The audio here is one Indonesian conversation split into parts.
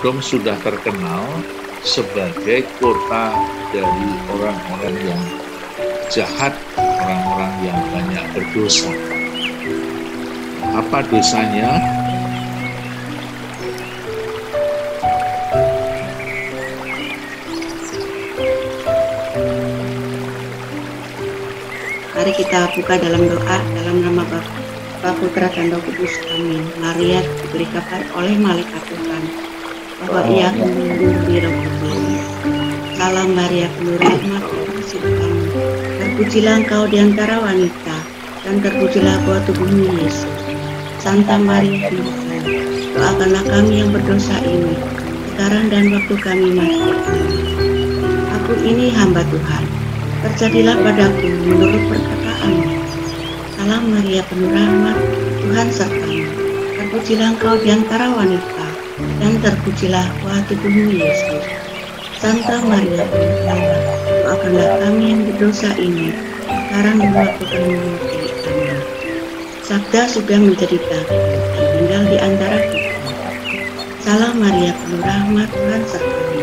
Sodom sudah terkenal sebagai kota dari orang-orang yang jahat, orang-orang yang banyak berdosa. Apa dosanya? Mari kita buka dalam doa dalam nama Bapa, Putra, dan Roh Kudus. Amin. Maria diberi kabar oleh malaikat Tuhan bahwa ia akan mengandung Roh Kudus. Salam Maria, penuh rahmat, Tuhan sertamu. Terpujilah engkau di antara wanita, dan terpujilah buah tubuhmu Yesus. Santa Maria, doakanlah kami yang berdosa ini, sekarang dan waktu kami mati. Aku ini hamba Tuhan. Terjadilah padaku menurut perkataanmu. Salam Maria, penuh rahmat, Tuhan sertamu. Terpujilah engkau di antara wanita, dan terpujilah buah tubuhmu Yesus. Santa Maria, doakanlah kami yang berdosa ini, sekarang dan waktu kami mati. Amin. Sabda sudah menjadi daging dan tinggal di antara kita. Salam Maria, penuh rahmat, Tuhan sertamu.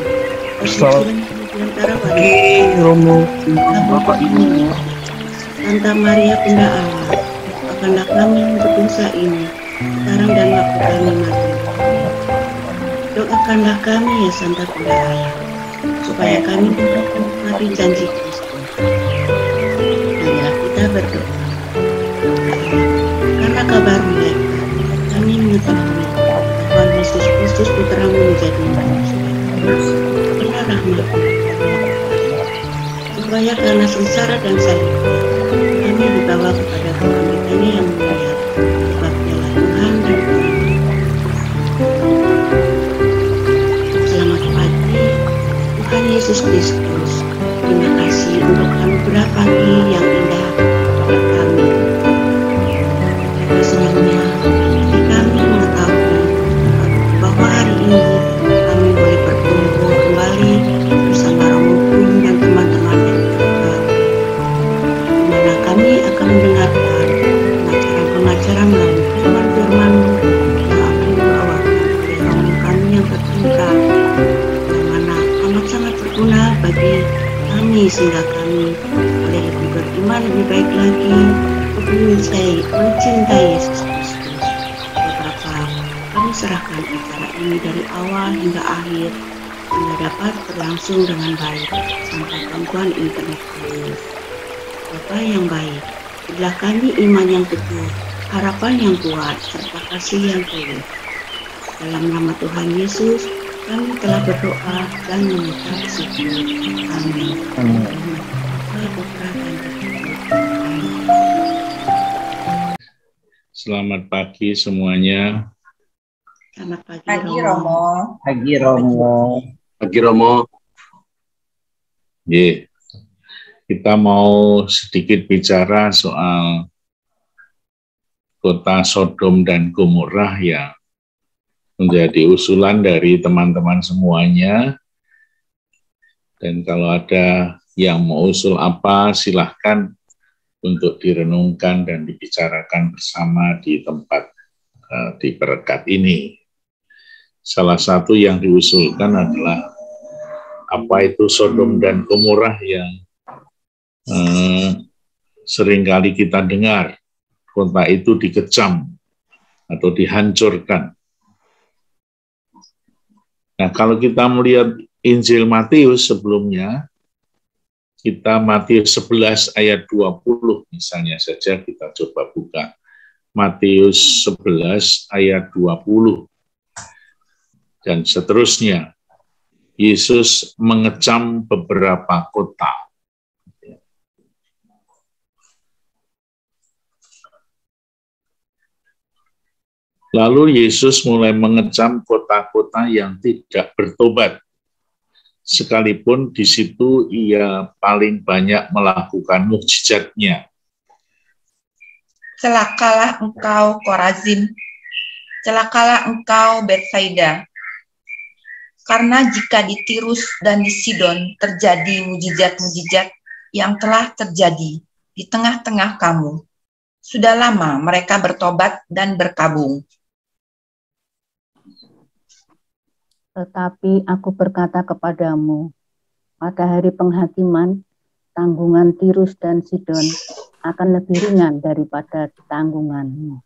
Terpujilah di antara wanita, Bapak ini. Santa Maria, Bunda Allah, doakanlah kami yang berdosa ini, sekarang dan waktu kami mati. Doakanlah kami ya Santa Bunda Allah, supaya kami dapat menikmati janji Kristus. Marilah kita berdoa. Karena kabar mereka, kami mengetahui bahwa Yesus Kristus Putramu menjadi manusia. Berilah rahmat supaya karena sengsara dan salibnya kami dibawa kepada kebangkitannya yang mulia. Sebab Dialah Tuhan dan kami. Selamat pagi, Tuhan Yesus Kristus. Terima kasih untuk anugerah pagi yang indah kepada kami. Senangnya hati kami mengetahui bahwa hari ini kami boleh berkumpul kembali bersama rombongan dan teman-teman yang berdoa, di mana kami akan mendengarkan pengajaran-pengajaran melalui firman-firman-Mu yang akan dibawakan oleh rombongan kami yang tercinta, yang mana amat sangat berguna bagi kami sehingga kami boleh lebih beriman lebih baik lagi, lebih mencintai Yesus Kristus. Beberapa kami serahkan acara ini dari awal hingga akhir sehingga dapat berlangsung dengan baik tanpa gangguan internet kami. Bapa yang baik, berilah kami iman yang teguh, harapan yang kuat, serta kasih yang tulus. Dalam nama Tuhan Yesus, kami telah berdoa dan mengucap syukur. Amin. Selamat pagi semuanya. Selamat pagi, Pagi Romo. Pagi Romo. Pagi Romo. Kita mau sedikit bicara soal kota Sodom dan Gomorrah yang menjadi usulan dari teman-teman semuanya. Dan kalau ada yang mau usul apa, silahkan untuk direnungkan dan dibicarakan bersama di tempat di perekat ini. Salah satu yang diusulkan adalah apa itu Sodom dan Gomorrah yang seringkali kita dengar, kota itu dikecam atau dihancurkan. Nah, kalau kita melihat Injil Matius sebelumnya, kita Matius 11 ayat 20 misalnya saja kita coba buka. Matius 11 ayat 20 dan seterusnya. Yesus mengecam beberapa kota. Lalu Yesus mulai mengecam kota-kota yang tidak bertobat. Sekalipun di situ ia paling banyak melakukan mukjizatnya. Celakalah engkau Korazim, celakalah engkau Betsaida. Karena jika di Tirus dan di Sidon terjadi mukjizat-mukjizat yang telah terjadi di tengah-tengah kamu, sudah lama mereka bertobat dan berkabung. Tetapi aku berkata kepadamu, pada hari penghakiman, tanggungan Tirus dan Sidon akan lebih ringan daripada tanggunganmu.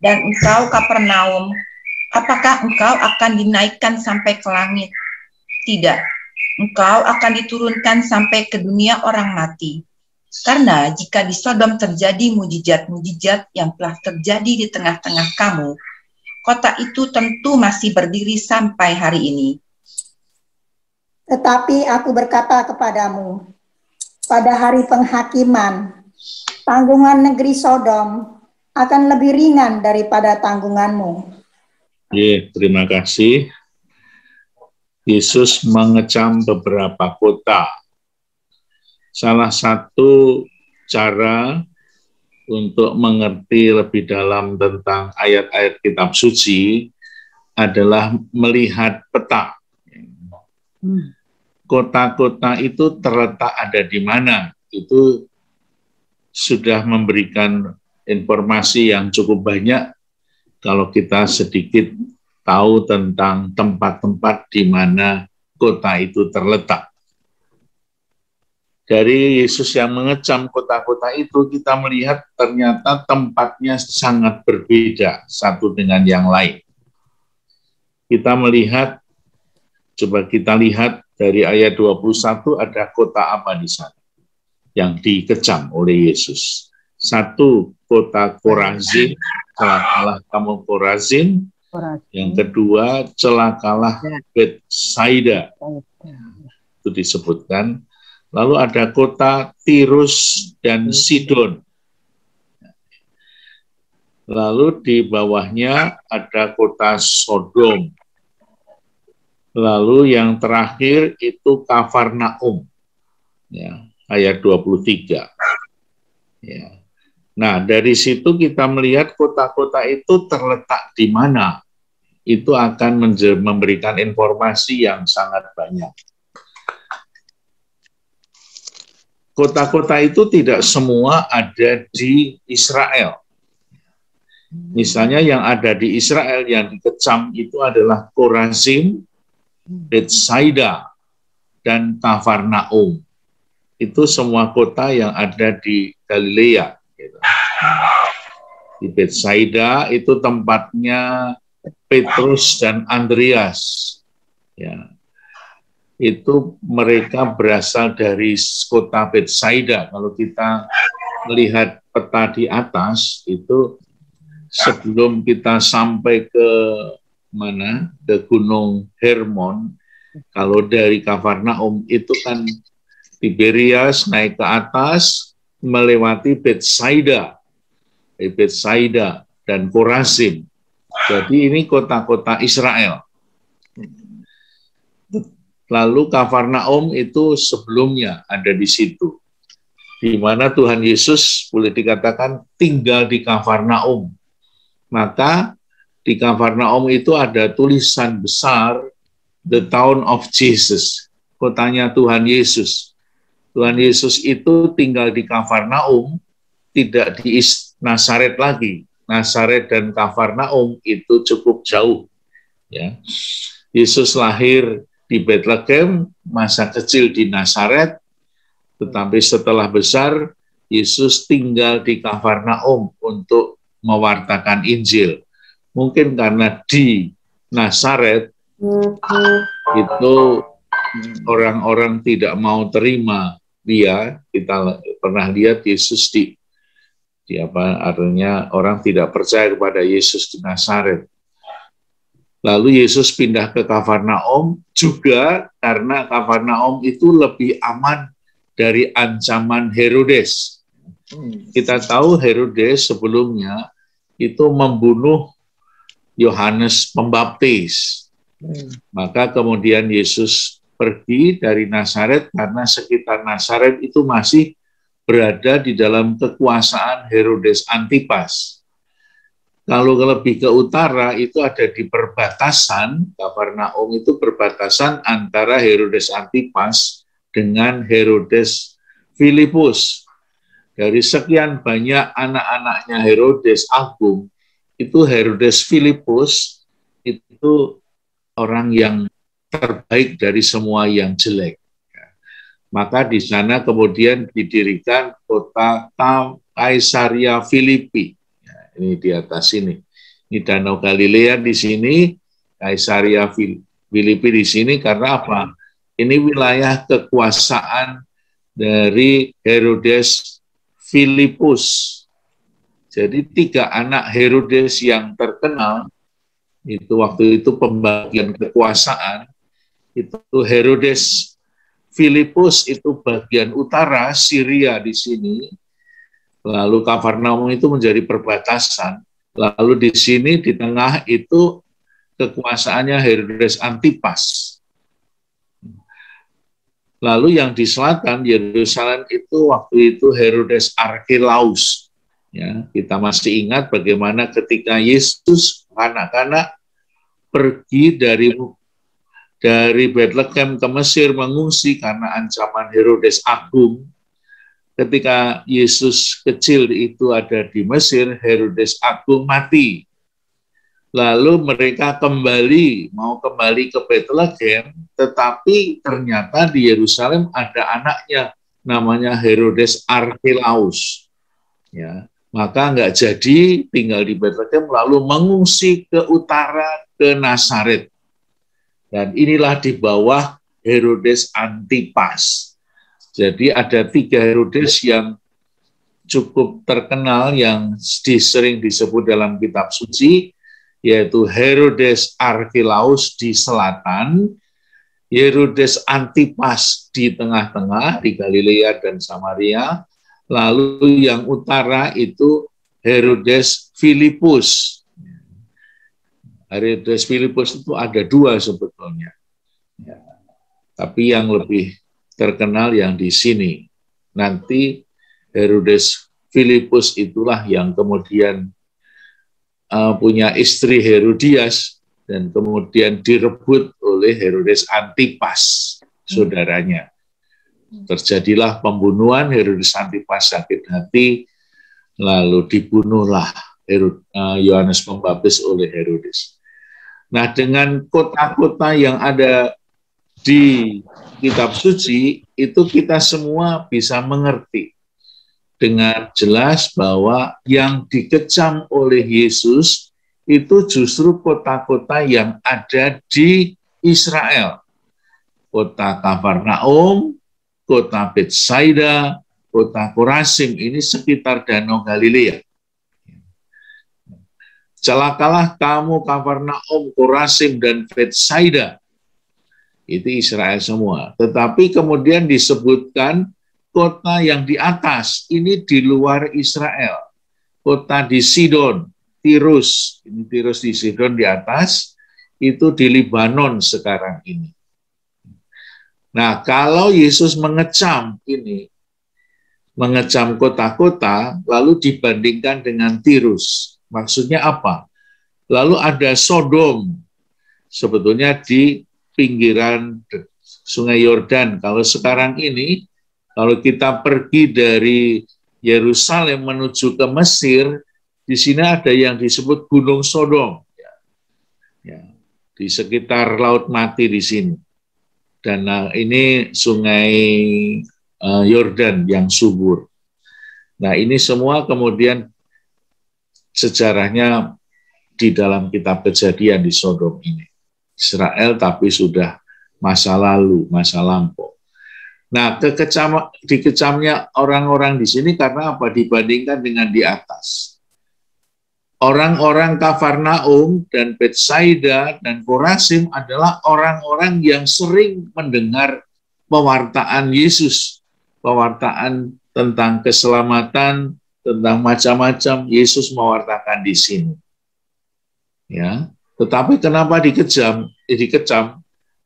Dan engkau Kapernaum, apakah engkau akan dinaikkan sampai ke langit? Tidak, engkau akan diturunkan sampai ke dunia orang mati. Karena jika di Sodom terjadi mujizat-mujizat yang telah terjadi di tengah-tengah kamu, kota itu tentu masih berdiri sampai hari ini. Tetapi aku berkata kepadamu, pada hari penghakiman, tanggungan negeri Sodom akan lebih ringan daripada tanggunganmu. Terima kasih. Yesus mengecam beberapa kota. Salah satu cara untuk mengerti lebih dalam tentang ayat-ayat kitab suci adalah melihat peta. Kota-kota itu terletak ada di mana? Itu sudah memberikan informasi yang cukup banyak kalau kita sedikit tahu tentang tempat-tempat di mana kota itu terletak. Dari Yesus yang mengecam kota-kota itu, kita melihat ternyata tempatnya sangat berbeda satu dengan yang lain. Kita melihat, coba kita lihat dari ayat 21, ada kota apa di sana yang dikecam oleh Yesus. Satu, kota Korazin, celakalah kamu Korazin. Yang kedua, celakalah Betsaida. Itu disebutkan. Lalu ada kota Tirus dan Sidon. Lalu di bawahnya ada kota Sodom. Lalu yang terakhir itu Kafarnaum. Ya, ayat 23. Ya. Nah, dari situ kita melihat kota-kota itu terletak di mana. Itu akan memberikan informasi yang sangat banyak. Kota-kota itu tidak semua ada di Israel. Misalnya yang ada di Israel yang dikecam itu adalah Korazim, Betsaida, dan Kafarnaum. Itu semua kota yang ada di Galilea. Di Betsaida itu tempatnya Petrus dan Andreas. Ya. Itu mereka berasal dari kota Betsaida. Kalau kita melihat peta di atas, itu sebelum kita sampai ke mana, ke Gunung Hermon, kalau dari Kafarnaum itu kan Tiberias naik ke atas, melewati Betsaida, Betsaida dan Korazim. Jadi ini kota-kota Israel. Lalu Kafarnaum itu sebelumnya ada di situ, di mana Tuhan Yesus boleh dikatakan tinggal di Kafarnaum. Maka di Kafarnaum itu ada tulisan besar, The Town of Jesus, kotanya Tuhan Yesus. Tuhan Yesus itu tinggal di Kafarnaum, tidak di Nazaret lagi. Nazaret dan Kafarnaum itu cukup jauh. Ya. Yesus lahir di Bethlehem, masa kecil di Nazaret, tetapi setelah besar, Yesus tinggal di Kafarnaum untuk mewartakan Injil. Mungkin karena di Nazaret itu orang-orang tidak mau terima dia. Kita pernah lihat Yesus di apa artinya orang tidak percaya kepada Yesus di Nazaret. Lalu Yesus pindah ke Kafarnaum juga karena Kafarnaum itu lebih aman dari ancaman Herodes. Kita tahu Herodes sebelumnya itu membunuh Yohanes Pembaptis. Maka kemudian Yesus pergi dari Nazaret karena sekitar Nazaret itu masih berada di dalam kekuasaan Herodes Antipas. Kalau lebih ke utara itu ada di perbatasan, Kafarnaum itu perbatasan antara Herodes Antipas dengan Herodes Filipus. Dari sekian banyak anak-anaknya Herodes Agung, itu Herodes Filipus itu orang yang terbaik dari semua yang jelek. Maka di sana kemudian didirikan kota Kaisaria Filipi. Ya, ini di atas ini. Ini Danau Galilea di sini, Kaisaria Filipi di sini karena apa? Ini wilayah kekuasaan dari Herodes Filipus. Jadi 3 anak Herodes yang terkenal, itu waktu itu pembagian kekuasaan, itu Herodes Filipus itu bagian utara, Syria di sini, lalu Kafarnaum itu menjadi perbatasan, lalu di sini di tengah itu kekuasaannya Herodes Antipas. Lalu yang di selatan Yerusalem itu waktu itu Herodes Archelaus. Ya, kita masih ingat bagaimana ketika Yesus anak-anak pergi dari Bethlehem ke Mesir mengungsi karena ancaman Herodes Agung. Ketika Yesus kecil itu ada di Mesir, Herodes Agung mati. Lalu mereka mau kembali ke Bethlehem, tetapi ternyata di Yerusalem ada anaknya, namanya Herodes Archelaus. Ya, maka nggak jadi tinggal di Bethlehem, lalu mengungsi ke utara, ke Nazaret. Dan inilah di bawah Herodes Antipas. Jadi ada 3 Herodes yang cukup terkenal, yang sering disebut dalam kitab suci, yaitu Herodes Archelaus di selatan, Herodes Antipas di tengah-tengah, di Galilea dan Samaria, lalu yang utara itu Herodes Filipus. Herodes Filipus itu ada 2 sebetulnya. Ya. Tapi yang lebih terkenal yang di sini. Nanti Herodes Filipus itulah yang kemudian punya istri Herodias dan kemudian direbut oleh Herodes Antipas, saudaranya. Terjadilah pembunuhan, Herodes Antipas sakit hati, lalu dibunuhlah Yohanes Pembaptis oleh Herodes. Nah, dengan kota-kota yang ada di kitab suci, itu kita semua bisa mengerti dengan jelas bahwa yang dikecam oleh Yesus itu justru kota-kota yang ada di Israel. Kota Kafarnaum, kota Betsaida, kota Korazim, ini sekitar Danau Galilea. Celakalah kamu Kafarnaum, Korazim, dan Betsaida. Itu Israel semua. Tetapi kemudian disebutkan kota yang di atas, ini di luar Israel. Kota di Sidon, Tirus. Ini Tirus di Sidon di atas, itu di Libanon sekarang ini. Nah, kalau Yesus mengecam ini, mengecam kota-kota, lalu dibandingkan dengan Tirus. Maksudnya apa? Lalu ada Sodom, sebetulnya di pinggiran Sungai Yordan. Kalau sekarang ini, kalau kita pergi dari Yerusalem menuju ke Mesir, di sini ada yang disebut Gunung Sodom, ya, di sekitar Laut Mati di sini. Dan ini Sungai Yordan yang subur. Nah, ini semua kemudian sejarahnya di dalam kitab Kejadian di Sodom ini. Israel tapi sudah masa lalu, masa lampau. Nah, dikecamnya orang-orang di sini karena apa? Dibandingkan dengan di atas. Orang-orang Kafarnaum dan Betsaida dan Korazim adalah orang-orang yang sering mendengar pewartaan Yesus, pewartaan tentang keselamatan, tentang macam-macam. Yesus mewartakan di sini. Ya, tetapi kenapa dikecam?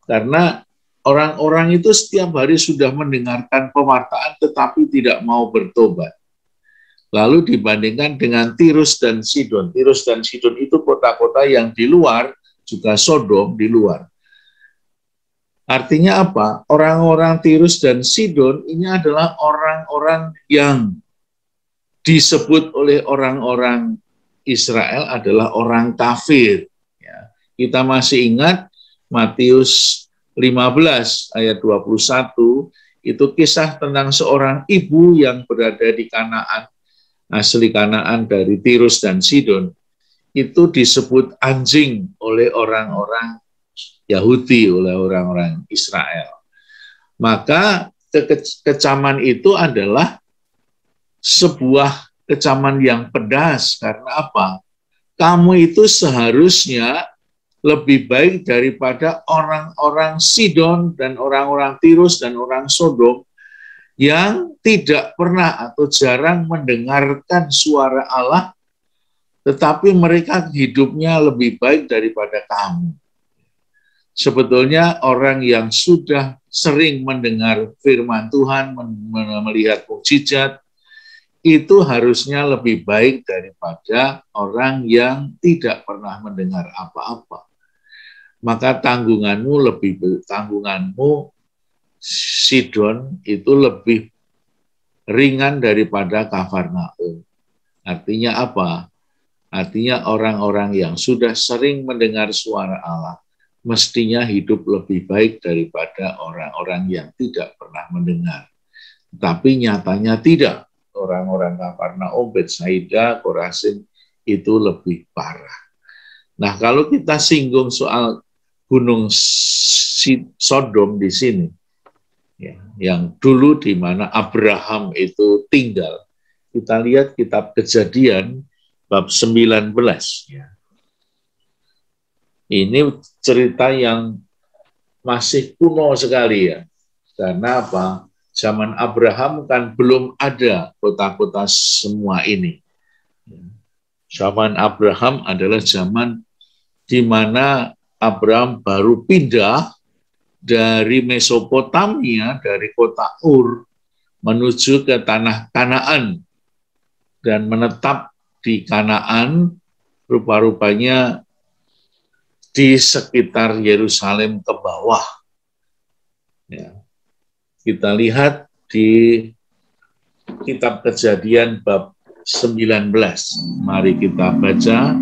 Karena orang-orang itu setiap hari sudah mendengarkan pewartaan tetapi tidak mau bertobat. Lalu dibandingkan dengan Tirus dan Sidon. Tirus dan Sidon itu kota-kota yang di luar, juga Sodom di luar. Artinya apa? Orang-orang Tirus dan Sidon ini adalah orang-orang yang disebut oleh orang-orang Israel adalah orang kafir. Ya, kita masih ingat Matius 15 ayat 21, itu kisah tentang seorang ibu yang berada di Kanaan, asli Kanaan dari Tirus dan Sidon. Itu disebut anjing oleh orang-orang Yahudi, oleh orang-orang Israel. Maka kecaman itu adalah sebuah kecaman yang pedas. Karena apa? Kamu itu seharusnya lebih baik daripada orang-orang Sidon dan orang-orang Tirus dan orang Sodom yang tidak pernah atau jarang mendengarkan suara Allah, tetapi mereka hidupnya lebih baik daripada kamu. Sebetulnya orang yang sudah sering mendengar firman Tuhan, melihat mukjizat, itu harusnya lebih baik daripada orang yang tidak pernah mendengar apa-apa. Maka tanggunganmu Sidon itu lebih ringan daripada Kafarnaum. Artinya apa? Artinya orang-orang yang sudah sering mendengar suara Allah mestinya hidup lebih baik daripada orang-orang yang tidak pernah mendengar. Tapi nyatanya tidak. Orang-orang Kafarnaum, Betsaida, Korazin itu lebih parah. Nah, kalau kita singgung soal gunung Sodom di sini, ya, yang dulu di mana Abraham itu tinggal, kita lihat kitab Kejadian bab 19. Ya. Ini cerita yang masih kuno sekali ya. Karena apa? Zaman Abraham kan belum ada kota-kota semua ini. Zaman Abraham adalah zaman di mana Abraham baru pindah dari Mesopotamia, dari kota Ur, menuju ke tanah Kanaan. Dan menetap di Kanaan, rupa-rupanya di sekitar Yerusalem ke bawah. Ya. Kita lihat di kitab Kejadian bab 19. Mari kita baca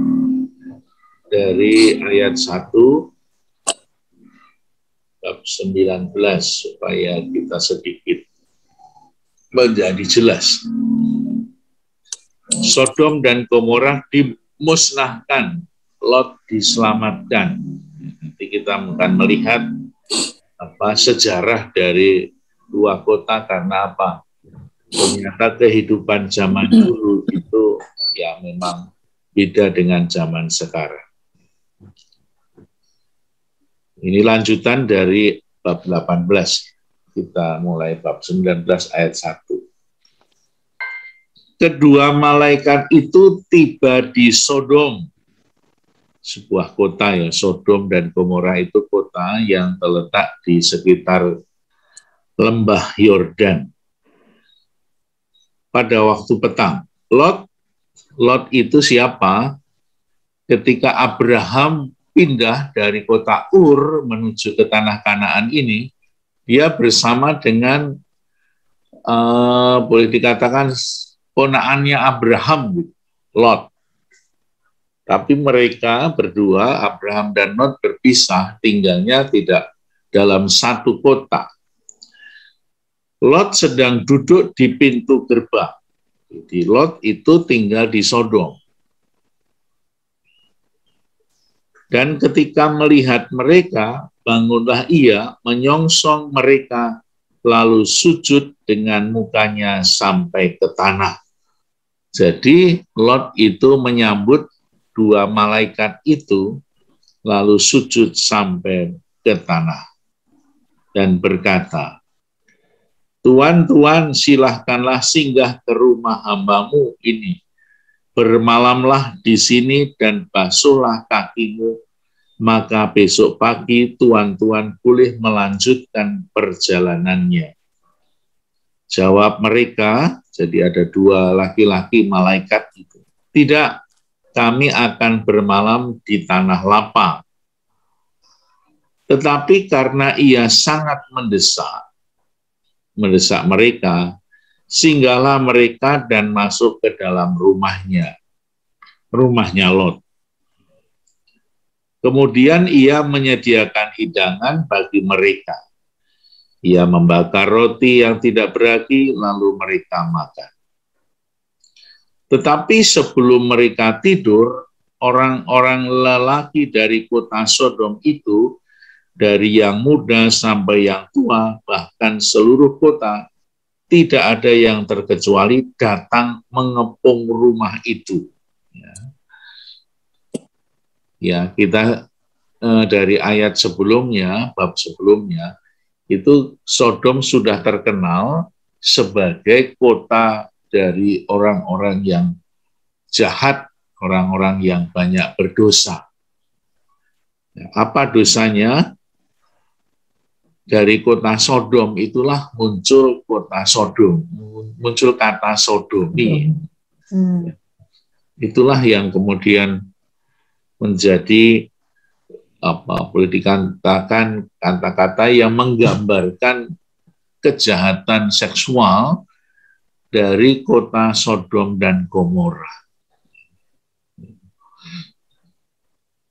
dari ayat 1 bab 19 supaya kita sedikit menjadi jelas. Sodom dan Gomora dimusnahkan, Lot diselamatkan. Nanti kita akan melihat sejarah dari dua kota karena apa? Ternyata kehidupan zaman dulu itu ya memang beda dengan zaman sekarang. Ini lanjutan dari bab 18. Kita mulai bab 19 ayat 1. Kedua malaikat itu tiba di Sodom, sebuah kota ya. Sodom dan Gomora itu kota yang terletak di sekitar lembah Yordan. Pada waktu petang, Lot itu siapa? Ketika Abraham pindah dari kota Ur menuju ke tanah Kanaan ini, dia bersama dengan boleh dikatakan ponakannya Abraham, Lot. Tapi mereka berdua, Abraham dan Lot, berpisah, tinggalnya tidak dalam satu kota. Lot sedang duduk di pintu gerbang. Jadi Lot itu tinggal di Sodom. Dan ketika melihat mereka, bangunlah ia, menyongsong mereka, lalu sujud dengan mukanya sampai ke tanah. Jadi Lot itu menyambut dua malaikat itu, lalu sujud sampai ke tanah dan berkata, Tuan, Tuan, silahkanlah singgah ke rumah hambamu ini. Bermalamlah di sini dan basuhlah kakimu, maka besok pagi Tuan boleh melanjutkan perjalanannya. Jawab mereka, jadi ada dua laki-laki malaikat itu. Tidak, kami akan bermalam di tanah lapang. Tetapi karena ia sangat mendesak mereka, singgahlah mereka dan masuk ke dalam rumahnya Lot. Kemudian ia menyediakan hidangan bagi mereka. Ia membakar roti yang tidak beragi, lalu mereka makan. Tetapi sebelum mereka tidur, orang-orang lelaki dari kota Sodom itu, dari yang muda sampai yang tua, bahkan seluruh kota, tidak ada yang terkecuali datang mengepung rumah itu. Ya, kita dari ayat sebelumnya, bab sebelumnya, itu Sodom sudah terkenal sebagai kota dari orang-orang yang jahat, orang-orang yang banyak berdosa. Apa dosanya? Dari kota Sodom itulah muncul kota Sodom, muncul kata sodomi. Itulah yang kemudian menjadi boleh dikatakan kata-kata yang menggambarkan kejahatan seksual dari kota Sodom dan Gomora.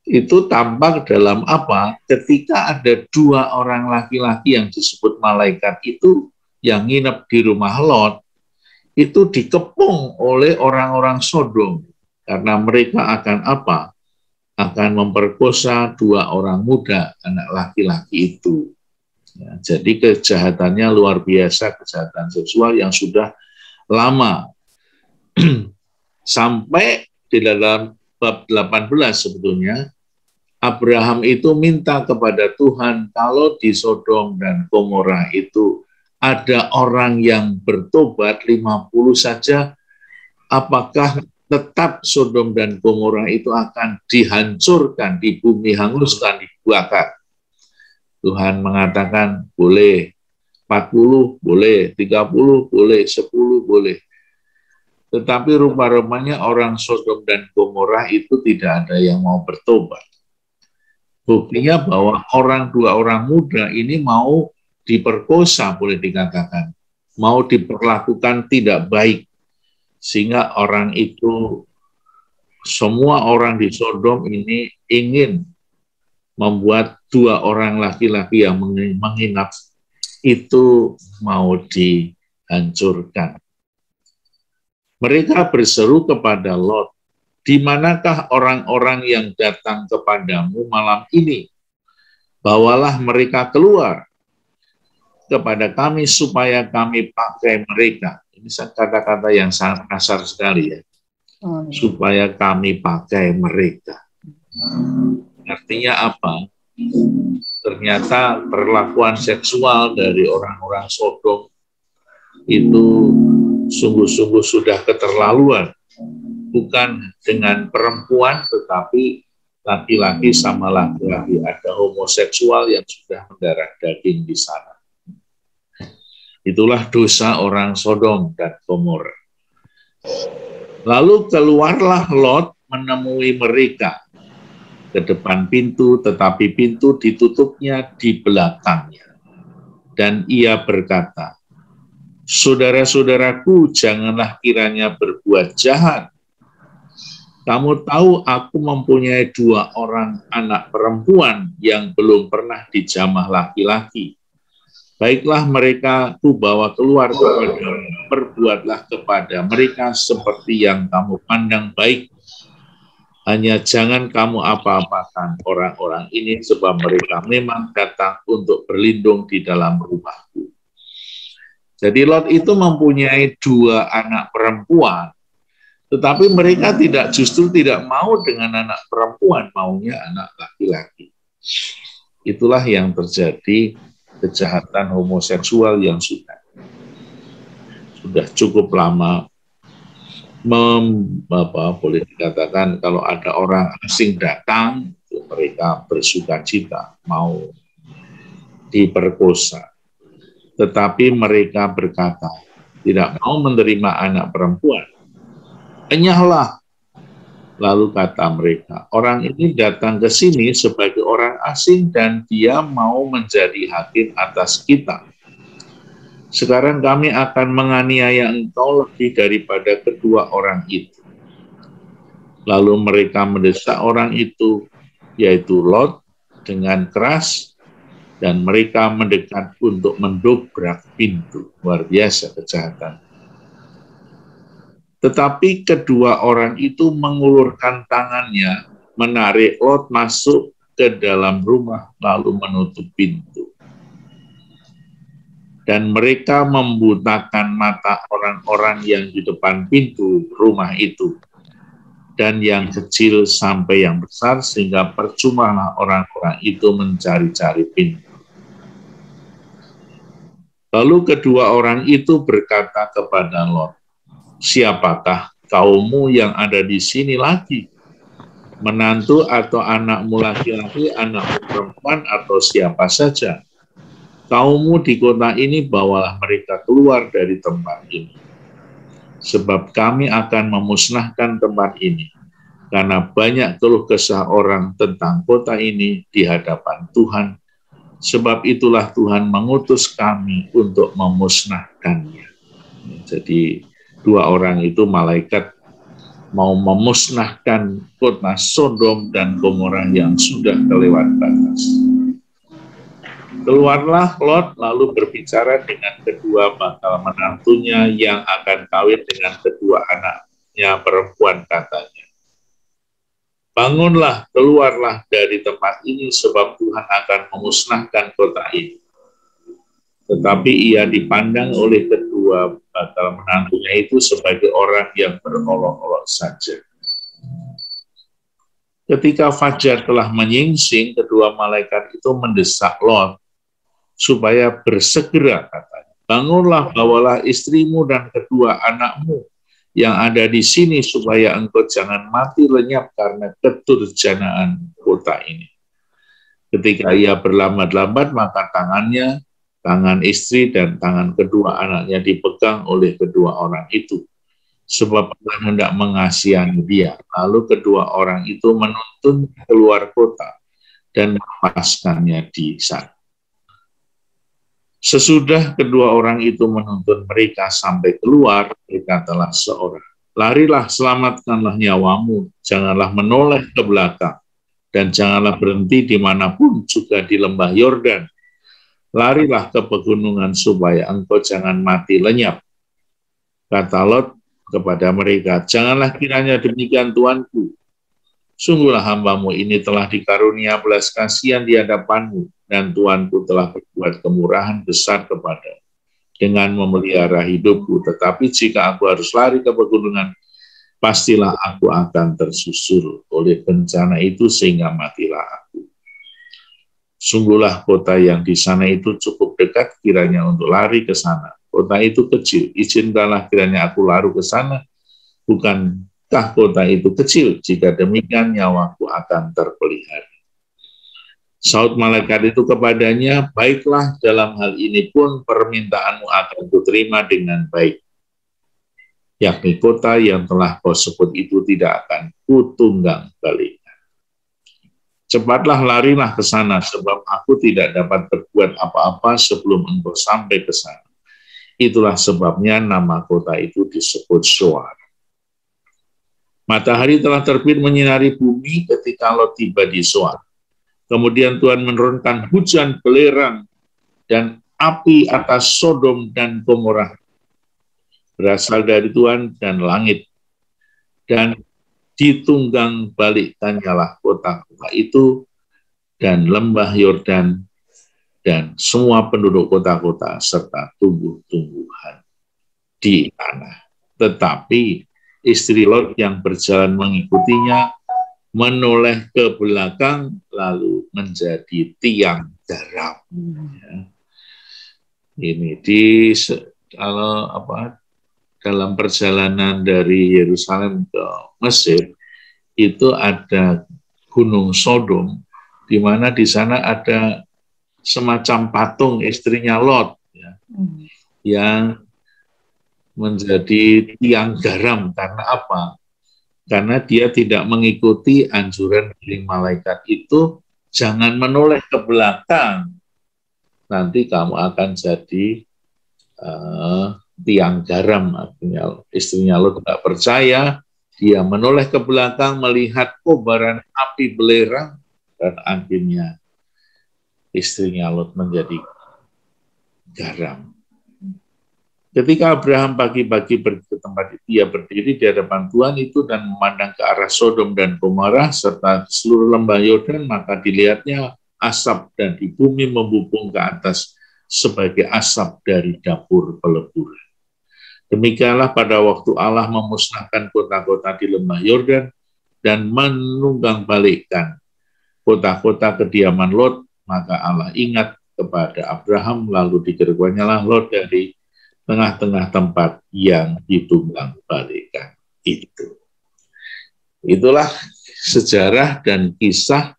Itu tampak dalam apa? Ketika ada dua orang laki-laki yang disebut malaikat itu yang nginep di rumah Lot, itu dikepung oleh orang-orang Sodom. Karena mereka akan apa? Akan memperkosa dua orang muda, anak laki-laki itu. Ya, jadi kejahatannya luar biasa, kejahatan seksual yang sudah lama. Sampai di dalam bab 18 sebetulnya, Abraham itu minta kepada Tuhan, kalau di Sodom dan Gomora itu ada orang yang bertobat 50 saja, apakah tetap Sodom dan Gomora itu akan dihancurkan, di bumi hanguskan, dibakar? Tuhan mengatakan boleh, 40 boleh, 30 boleh, 10 boleh. Tetapi rupa-rupanya orang Sodom dan Gomora itu tidak ada yang mau bertobat. Buktinya bahwa dua orang muda ini mau diperkosa, boleh dikatakan, mau diperlakukan tidak baik. Sehingga orang itu, semua orang di Sodom ini ingin membuat dua orang laki-laki yang menginap itu mau dihancurkan. Mereka berseru kepada Lot, di manakah orang-orang yang datang kepadamu malam ini? Bawalah mereka keluar kepada kami supaya kami pakai mereka. Ini kata-kata yang sangat kasar sekali ya. Supaya kami pakai mereka. Artinya apa? Ternyata perlakuan seksual dari orang-orang Sodom itu sungguh-sungguh sudah keterlaluan. Bukan dengan perempuan, tetapi laki-laki sama laki-laki. Ada homoseksual yang sudah mendarah daging di sana. Itulah dosa orang Sodom dan Gomora. Lalu keluarlah Lot menemui mereka ke depan pintu, tetapi pintu ditutupnya di belakangnya. Dan ia berkata, saudara-saudaraku, janganlah kiranya berbuat jahat. Kamu tahu aku mempunyai dua orang anak perempuan yang belum pernah dijamah laki-laki. Baiklah mereka ku bawa keluar kepadamu, perbuatlah kepada mereka seperti yang kamu pandang baik. Hanya jangan kamu apa-apakan orang-orang ini, sebab mereka memang datang untuk berlindung di dalam rumahku. Jadi Lot itu mempunyai dua anak perempuan, tetapi mereka justru tidak mau dengan anak perempuan, maunya anak laki-laki. Itulah yang terjadi, kejahatan homoseksual yang sudah cukup lama. Boleh dikatakan kalau ada orang asing datang, mereka bersuka cita mau diperkosa. Tetapi mereka berkata, tidak mau menerima anak perempuan. Enyahlah. Lalu kata mereka, orang ini datang ke sini sebagai orang asing dan dia mau menjadi hakim atas kita. Sekarang kami akan menganiaya engkau lebih daripada kedua orang itu. Lalu mereka mendesak orang itu, yaitu Lot, dengan keras, dan mereka mendekat untuk mendobrak pintu. Luar biasa kejahatan. Tetapi kedua orang itu mengulurkan tangannya, menarik Lot masuk ke dalam rumah, lalu menutup pintu. Dan mereka membutakan mata orang-orang yang di depan pintu rumah itu, dan yang kecil sampai yang besar, sehingga percumalah orang-orang itu mencari-cari pintu. Lalu kedua orang itu berkata kepada Lot, siapakah kaummu yang ada di sini lagi? Menantu atau anakmu laki-laki, anakmu perempuan, atau siapa saja? Kaummu di kota ini, bawalah mereka keluar dari tempat ini. Sebab kami akan memusnahkan tempat ini, karena banyak keluh kesah orang tentang kota ini di hadapan Tuhan. Sebab itulah Tuhan mengutus kami untuk memusnahkannya. Jadi dua orang itu malaikat mau memusnahkan kota Sodom dan Gomora yang sudah kelewat batas. Keluarlah Lot lalu berbicara dengan kedua bakal menantunya yang akan kawin dengan kedua anaknya perempuan, katanya, bangunlah, keluarlah dari tempat ini, sebab Tuhan akan memusnahkan kota ini. Tetapi ia dipandang oleh kedua bakal menantunya itu sebagai orang yang berolok-olok saja. Ketika fajar telah menyingsing, kedua malaikat itu mendesak Lot supaya bersegera, katanya, bangunlah, bawalah istrimu dan kedua anakmu yang ada di sini, supaya engkau jangan mati lenyap karena kedurjanaan kota ini. Ketika ia berlambat-lambat, maka tangannya, tangan istri dan tangan kedua anaknya dipegang oleh kedua orang itu, sebab Tuhan hendak mengasihani dia. Lalu kedua orang itu menuntun keluar kota dan melepaskannya di sana. Sesudah kedua orang itu menuntun mereka sampai keluar, berkatalah seorang, larilah, selamatkanlah nyawamu, janganlah menoleh ke belakang, dan janganlah berhenti dimanapun, juga di lembah Yordan. Larilah ke pegunungan supaya engkau jangan mati lenyap. Kata Lot kepada mereka, janganlah kiranya demikian Tuanku. Sungguhlah hambamu ini telah dikarunia belas kasihan di hadapanmu, dan Tuanku telah berbuat kemurahan besar kepada dengan memelihara hidupku. Tetapi jika aku harus lari ke pegunungan, pastilah aku akan tersusul oleh bencana itu sehingga matilah aku. Sungguhlah kota yang di sana itu cukup dekat kiranya untuk lari ke sana. Kota itu kecil, izinkanlah kiranya aku lari ke sana. Bukankah kota itu kecil? Jika demikian nyawaku akan terpelihara. Saud malaikat itu kepadanya, baiklah, dalam hal ini pun permintaanmu akan kuterima dengan baik. Yakni kota yang telah kau sebut itu tidak akan kutunggang balikan. Cepatlah larilah ke sana, sebab aku tidak dapat berbuat apa-apa sebelum engkau sampai ke sana. Itulah sebabnya nama kota itu disebut Zoar. Matahari telah terbit menyinari bumi ketika Lot tiba di Zoar. Kemudian Tuhan menurunkan hujan belerang dan api atas Sodom dan Gomora, berasal dari Tuhan dan langit, dan ditunggang balikkannya kota-kota itu dan lembah Yordan dan semua penduduk kota-kota serta tumbuh-tumbuhan di tanah. Tetapi istri Lot yang berjalan mengikutinya menoleh ke belakang lalu menjadi tiang garam. Ya. Ini dalam perjalanan dari Yerusalem ke Mesir itu ada Gunung Sodom, di mana di sana ada semacam patung istrinya Lot, ya, yang menjadi tiang garam. Karena apa? Karena dia tidak mengikuti anjuran dari malaikat itu, jangan menoleh ke belakang, nanti kamu akan jadi tiang garam, artinya istrinya Lot tidak percaya, dia menoleh ke belakang melihat kobaran api belerang, dan akhirnya istrinya Lot menjadi garam. Ketika Abraham pagi-pagi pergi ke tempat itu, ia berdiri di hadapan Tuhan itu dan memandang ke arah Sodom dan Gomora serta seluruh lembah Yordan, maka dilihatnya asap dan di bumi membubung ke atas sebagai asap dari dapur peleburan. Demikianlah pada waktu Allah memusnahkan kota-kota di lembah Yordan dan menunggang balikkan kota-kota kediaman Lot, maka Allah ingat kepada Abraham, lalu dikeluarkannya Lot dari tengah-tengah tempat yang ditunggang balikkan itu. Itulah sejarah dan kisah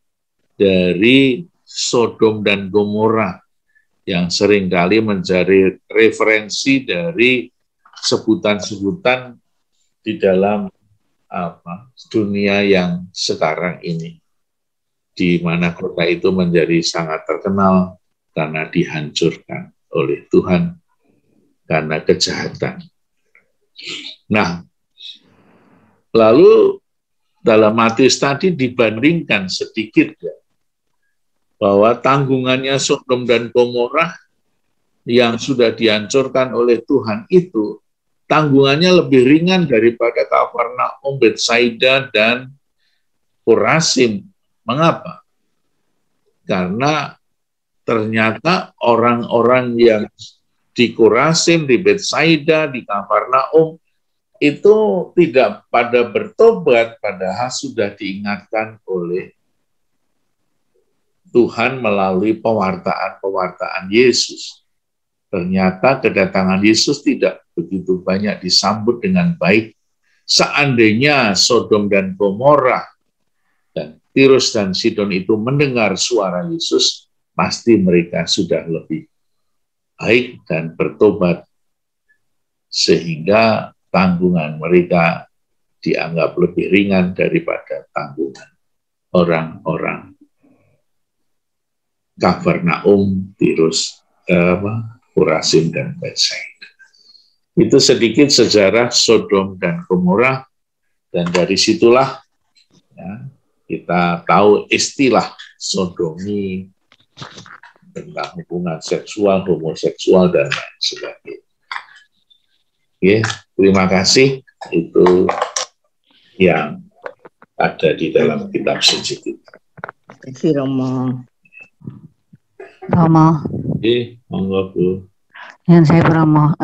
dari Sodom dan Gomora yang seringkali menjadi referensi dari sebutan-sebutan di dalam dunia yang sekarang ini, di mana kota itu menjadi sangat terkenal karena dihancurkan oleh Tuhan karena kejahatan. Nah, lalu dalam Matius tadi dibandingkan sedikit ya, bahwa tanggungannya Sodom dan Gomora yang sudah dihancurkan oleh Tuhan itu, tanggungannya lebih ringan daripada Kafarnaum, Betsaida, dan Korazim. Mengapa? Karena ternyata orang-orang yang di Korazim, di Betsaida, di Kafarnaum, itu tidak pada bertobat, padahal sudah diingatkan oleh Tuhan melalui pewartaan Yesus. Ternyata kedatangan Yesus tidak begitu banyak disambut dengan baik. Seandainya Sodom dan Gomora dan Tirus dan Sidon itu mendengar suara Yesus, pasti mereka sudah lebih baik dan bertobat, sehingga tanggungan mereka dianggap lebih ringan daripada tanggungan orang-orang Kafarnaum, Tirus, Korazim, dan Betsaida. Itu sedikit sejarah Sodom dan Gomora, dan dari situlah ya, kita tahu istilah sodomi tentang hubungan seksual, homoseksual, dan lain sebagainya. Oke, terima kasih. Itu yang ada di dalam kitab suci kita. Terima kasih Romo. Oke, monggo Bu. Yang saya Romo,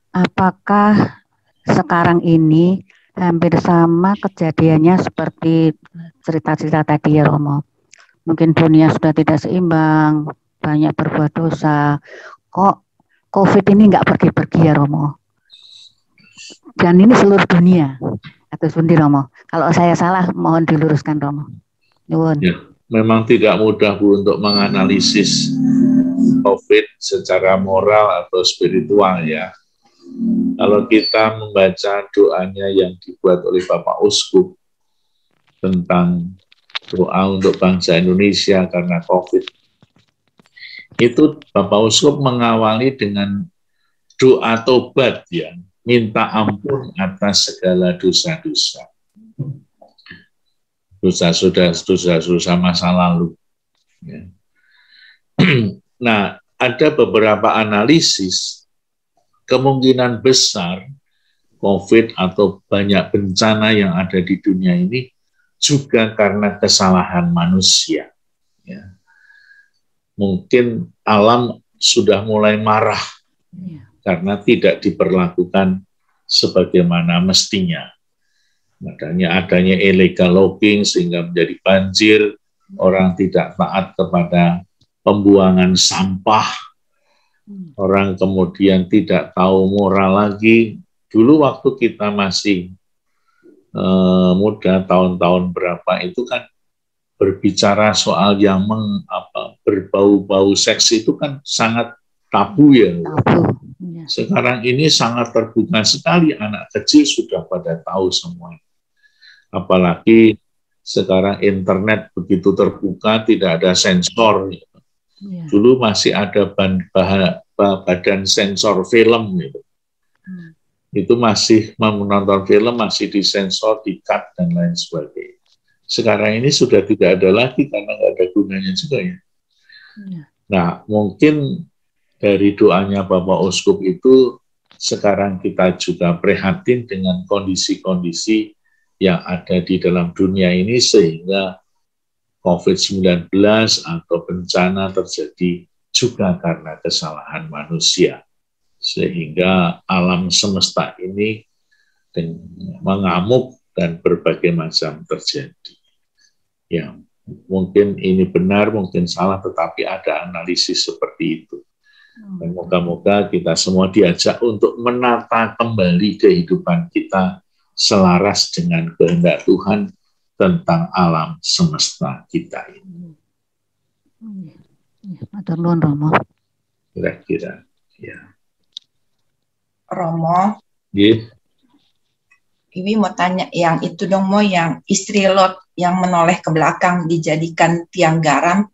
apakah sekarang ini hampir sama kejadiannya seperti cerita-cerita tadi ya Romo? Mungkin dunia sudah tidak seimbang, banyak berbuat dosa. Kok COVID ini nggak pergi-pergi ya Romo? Dan ini seluruh dunia. Atau seperti Romo? Kalau saya salah, mohon diluruskan Romo. Nuwun. Ya, memang tidak mudah Bu untuk menganalisis COVID secara moral atau spiritual ya. Kalau kita membaca doanya yang dibuat oleh Bapak Uskup tentang doa untuk bangsa Indonesia karena COVID, itu Bapak Uskup mengawali dengan doa tobat ya, minta ampun atas segala dosa-dosa. Dosa-dosa masa lalu. Ya. Nah, ada beberapa analisis kemungkinan besar COVID atau banyak bencana yang ada di dunia ini juga karena kesalahan manusia. Ya. Mungkin alam sudah mulai marah karena tidak diperlakukan sebagaimana mestinya. Makanya adanya illegal logging sehingga menjadi banjir, orang tidak taat kepada pembuangan sampah, orang kemudian tidak tahu moral lagi. Dulu waktu kita masih muda, tahun-tahun berapa itu kan berbicara soal yang berbau-bau seks itu kan sangat tabu ya. Sekarang ini sangat terbuka sekali, anak kecil sudah pada tahu semua. Apalagi sekarang internet begitu terbuka, tidak ada sensor. Dulu masih ada badan sensor film gitu. Itu masih menonton film, masih disensor, di-cut, dan lain sebagainya. Sekarang ini sudah tidak ada lagi karena nggak ada gunanya juga ya. Nah, mungkin dari doanya Bapak Uskup itu sekarang kita juga prihatin dengan kondisi-kondisi yang ada di dalam dunia ini sehingga COVID-19 atau bencana terjadi juga karena kesalahan manusia. Sehingga alam semesta ini mengamuk dan berbagai macam terjadi. Ya, mungkin ini benar, mungkin salah, tetapi ada analisis seperti itu. Dan moga-moga kita semua diajak untuk menata kembali kehidupan kita selaras dengan kehendak Tuhan tentang alam semesta kita ini. Matur nuwun Romo. Kira-kira, ya. Romo, Yeah. Iwi mau tanya yang itu dong, Mo, yang istri Lot yang menoleh ke belakang dijadikan tiang garam.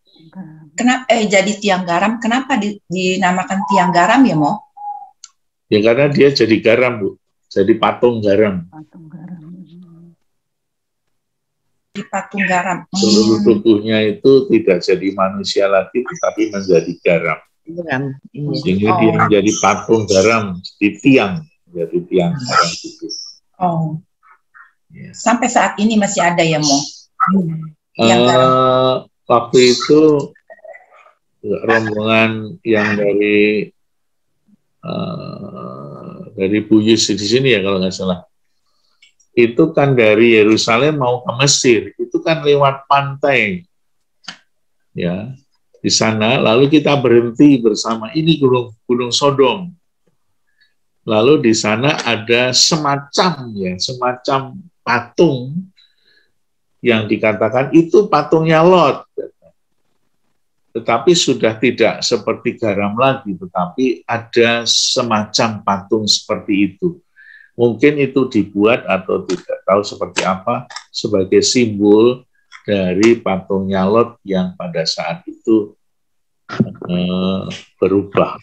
Kenapa jadi tiang garam? Kenapa dinamakan tiang garam ya, Mo? Ya karena dia jadi garam, Bu. Jadi patung garam. Di patung garam. Seluruh tubuhnya itu tidak jadi manusia lagi, tetapi menjadi garam. Sehingga dia menjadi patung garam di tiang, jadi tiang garam itu. Oh. Ya. Sampai saat ini masih ada ya, Mo? Waktu itu rombongan yang dari Buyus di sini ya kalau nggak salah, itu kan dari Yerusalem mau ke Mesir, itu kan lewat pantai, ya di sana. Lalu kita berhenti bersama, ini Gunung Sodom. Lalu di sana ada semacam patung yang dikatakan itu patungnya Lot. Tetapi sudah tidak seperti garam lagi, tetapi ada semacam patung seperti itu. Mungkin itu dibuat atau tidak tahu seperti apa, sebagai simbol dari patungnya Lot yang pada saat itu berubah.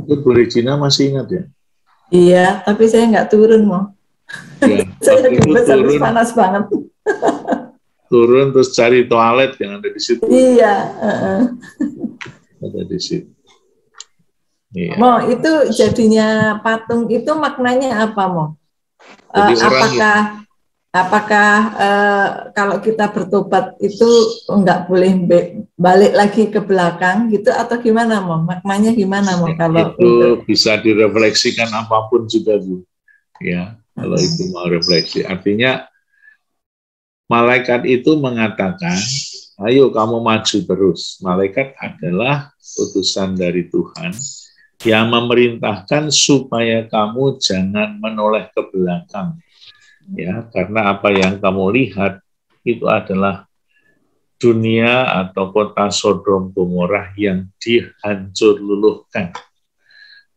Itu Bu Regina masih ingat ya? Iya, tapi saya nggak turun, Mo. Ya, Saya turun panas banget. Turun terus cari toilet yang ada di situ. Iya. Ada di situ. Iya. Mo, itu jadinya patung itu maknanya apa, Mo? Apakah kalau kita bertobat itu nggak boleh balik lagi ke belakang gitu atau gimana, Mo? Maknanya gimana, Mo? Kalau itu bisa direfleksikan apapun juga, Bu. Ya, kalau itu mau refleksi, artinya malaikat itu mengatakan, ayo kamu maju terus. Malaikat adalah utusan dari Tuhan yang memerintahkan supaya kamu jangan menoleh ke belakang. Ya, karena apa yang kamu lihat itu adalah dunia atau kota Sodom Gomorrah yang dihancur luluhkan.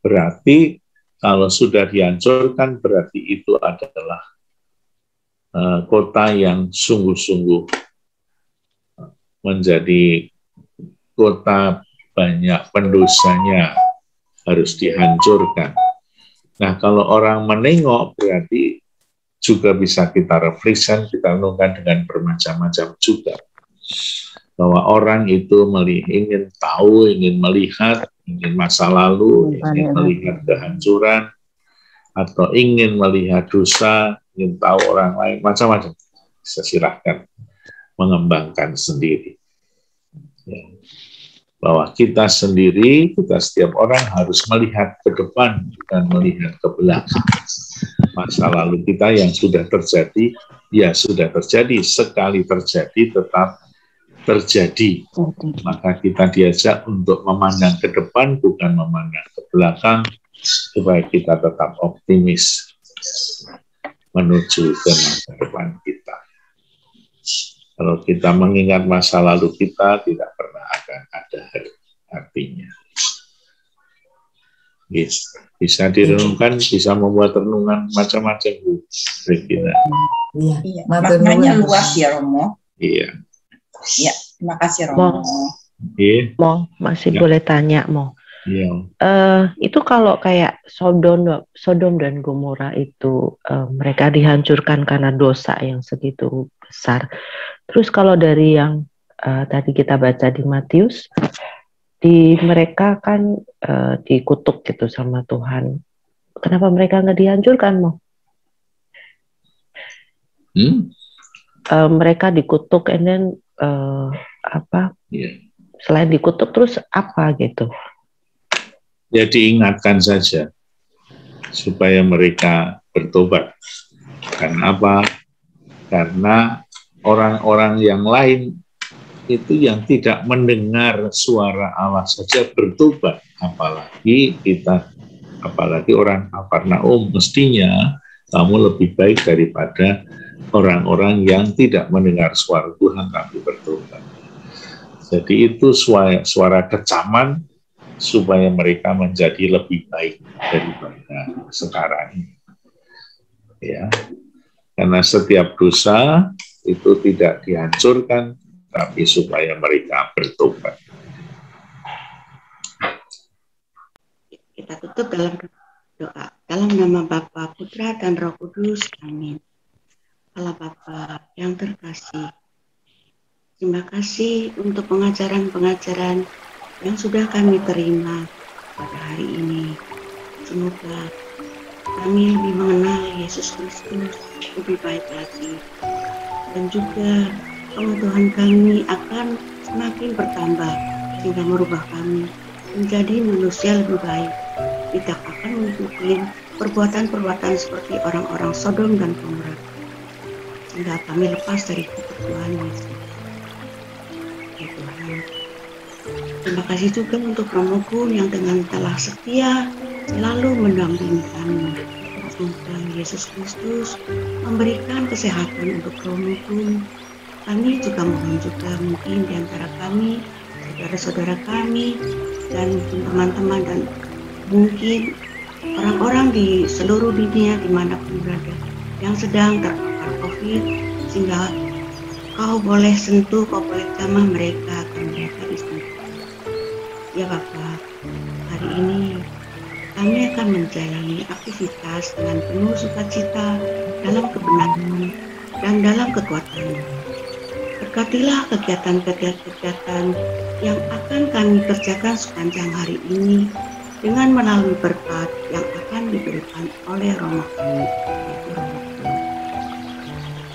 Berarti kalau sudah dihancurkan, berarti itu adalah kota yang sungguh-sungguh menjadi kota banyak pendosanya, harus dihancurkan. Nah, kalau orang menengok berarti juga bisa kita refleksikan, kita renungkan dengan bermacam-macam juga. Bahwa orang itu ingin tahu, ingin melihat, ingin masa lalu, ingin melihat kehancuran, atau ingin melihat dosa, ingin tahu orang lain, macam-macam. Bisa silahkan mengembangkan sendiri. Ya. Bahwa kita sendiri, kita setiap orang harus melihat ke depan, bukan melihat ke belakang. Masa lalu kita yang sudah terjadi, ya sudah terjadi. Sekali terjadi, tetap terjadi. Maka kita diajak untuk memandang ke depan, bukan memandang ke belakang, supaya kita tetap optimis menuju ke masa depan kita. Kalau kita mengingat masa lalu kita, tidak pernah akan ada artinya. Bisa direnungkan, bisa membuat renungan macam-macam, Bu Regina. Iya. Maknanya luas ya, Romo. Iya. Iya, terima kasih, Romo. Iya. Mo, masih Ya. boleh tanya, Mo. Iya. Itu kalau kayak Sodom dan Gomora itu mereka dihancurkan karena dosa yang segitu besar. Terus kalau dari yang tadi kita baca di Matius, di mereka kan dikutuk gitu sama Tuhan. Kenapa mereka nggak dihancurkan, Mo? Mereka dikutuk, and then selain dikutuk terus apa gitu? Ya diingatkan saja supaya mereka bertobat. Karena apa? Karena orang-orang yang lain itu yang tidak mendengar suara Allah saja bertobat, apalagi orang Kafarnaum. Mestinya kamu lebih baik daripada orang-orang yang tidak mendengar suara Tuhan tapi bertobat. Jadi itu suara kecaman supaya mereka menjadi lebih baik daripada sekarang. Ya, karena setiap dosa itu tidak dihancurkan, tapi supaya mereka bertobat. Kita tutup dalam doa. Dalam nama Bapa, Putra, dan Roh Kudus. Amin. Allah Bapa yang terkasih, terima kasih untuk pengajaran-pengajaran yang sudah kami terima pada hari ini. Semoga kami lebih mengenal Yesus Kristus lebih baik lagi, dan juga pengetahuan kami akan semakin bertambah sehingga merubah kami menjadi manusia lebih baik. Tidak akan mengikuti perbuatan-perbuatan seperti orang-orang Sodom dan Gomora, sehingga kami lepas dari kutuk Tuhan Yesus. Ya Tuhan, terima kasih juga untuk Romoku yang dengan telah setia selalu mendampingi kami. Semoga Yesus Kristus memberikan kesehatan untuk Romoku. Kami juga mohon juga mungkin di antara kami, saudara-saudara kami, dan teman-teman, dan mungkin orang-orang di seluruh dunia dimanapun berada yang sedang terpapar COVID, sehingga Kau boleh sentuh, Kau boleh jamah mereka agar mereka disembuhkan. Ya Bapa, hari ini kami akan menjalani aktivitas dengan penuh sukacita dalam kebenaran dan dalam kekuatan. Berkatilah kegiatan-kegiatan yang akan kami kerjakan sepanjang hari ini dengan melalui berkat yang akan diberikan oleh Romo kami, yaitu Romo Tuhan.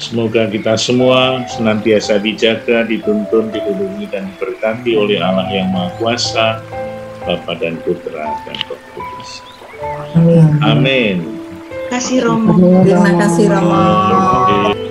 Semoga kita semua senantiasa dijaga, dituntun, dilindungi, dan diberkati oleh Allah yang Maha Kuasa, Bapa dan Putra dan Roh Kudus. Amin. Amin. Terima kasih Romo. Terima kasih Romo.